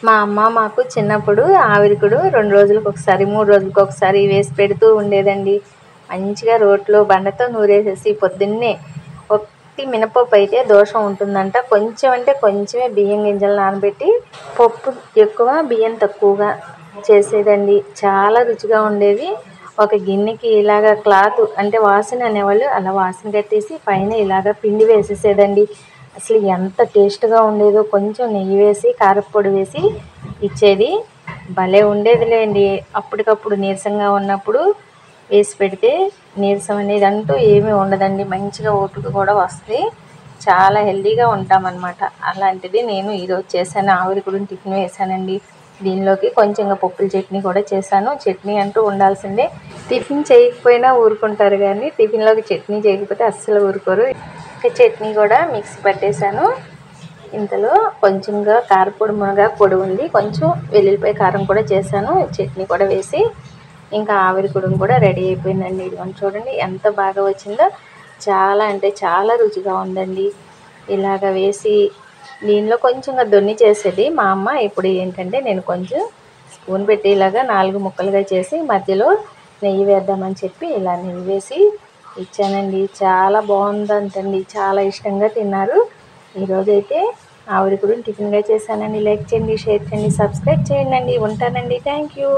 మా అమ్మ మాకు చిన్నప్పుడు ఆవిరికుడు 2 రోజులకు ఒకసారి 3 రోజులకు ఒకసారి వేసి పెడుతూ ఉండేదండి. మంచిగా రోట్లో బండతో నూరేసేసి పొద్దున్నే ఒట్టి మినపప్పు అయితే దోషం ఉంటుందంట. కొంచెం అంటే కొంచెమే బియ్యం గింజలు నానబెట్టి పప్పు ఎక్కువ బియ్యం తక్కువగా చేసేదండి. చాలా రుచిగా ఉండేవి. ఒక గిన్నెకి ఇలాగ క్లాత్ అంటే వాసన అనేవాళ్ళు, అలా వాసన కట్టేసి పైన ఇలాగ పిండి వేసేసేదండి. అసలు ఎంత టేస్ట్గా ఉండేదో. కొంచెం నెయ్యి వేసి కారప్పొడి వేసి ఇచ్చేది. భలే ఉండేదిలేండి. అప్పటికప్పుడు నీరసంగా ఉన్నప్పుడు వేసి పెడితే నీరసం అనేది అంటూ ఏమీ ఉండదండి. మంచిగా ఓపిక కూడా వస్తుంది. చాలా హెల్దీగా ఉంటామన్నమాట. అలాంటిది నేను ఈరోజు చేశాను. ఆవిరికుడిని టిఫిన్ వేసానండి. దీనిలోకి కొంచెంగా పప్పుల చట్నీ కూడా చేశాను. చట్నీ అంటూ ఉండాల్సిందే. టిఫిన్ చేయకపోయినా ఊరుకుంటారు, కానీ టిఫిన్లోకి చట్నీ చేయకపోతే అస్సలు ఊరుకోరు. చట్నీ కూడా మిక్సీ పట్టేశాను. ఇంతలో కొంచెంగా కారపొడి మునగాకు పొడి ఉంది, కొంచెం వెల్లుల్లిపాయ కారం కూడా చేశాను. చట్నీ కూడా వేసి ఇంకా ఆవిరికుడును కూడా రెడీ అయిపోయిందండి. ఇదిగోండి చూడండి ఎంత బాగా వచ్చిందో. చాలా అంటే చాలా రుచిగా ఉందండి. ఇలాగ వేసి దీనిలో కొంచెంగా దొన్ని చేసేది మా అమ్మ. ఇప్పుడు ఏంటంటే నేను కొంచెం స్పూన్ పెట్టి ఇలాగా 4 ముక్కలుగా చేసి మధ్యలో నెయ్యి వేద్దామని చెప్పి ఇలా నెయ్యి వేసి ఇచ్చానండి. చాలా బాగుందంటండి. చాలా ఇష్టంగా తిన్నారు. ఈరోజైతే ఆవిరికుడిని టిఫిన్గా చేశానండి. లైక్ చేయండి, షేర్ చేయండి, సబ్స్క్రైబ్ చేయండి. ఉంటానండి. Thank you.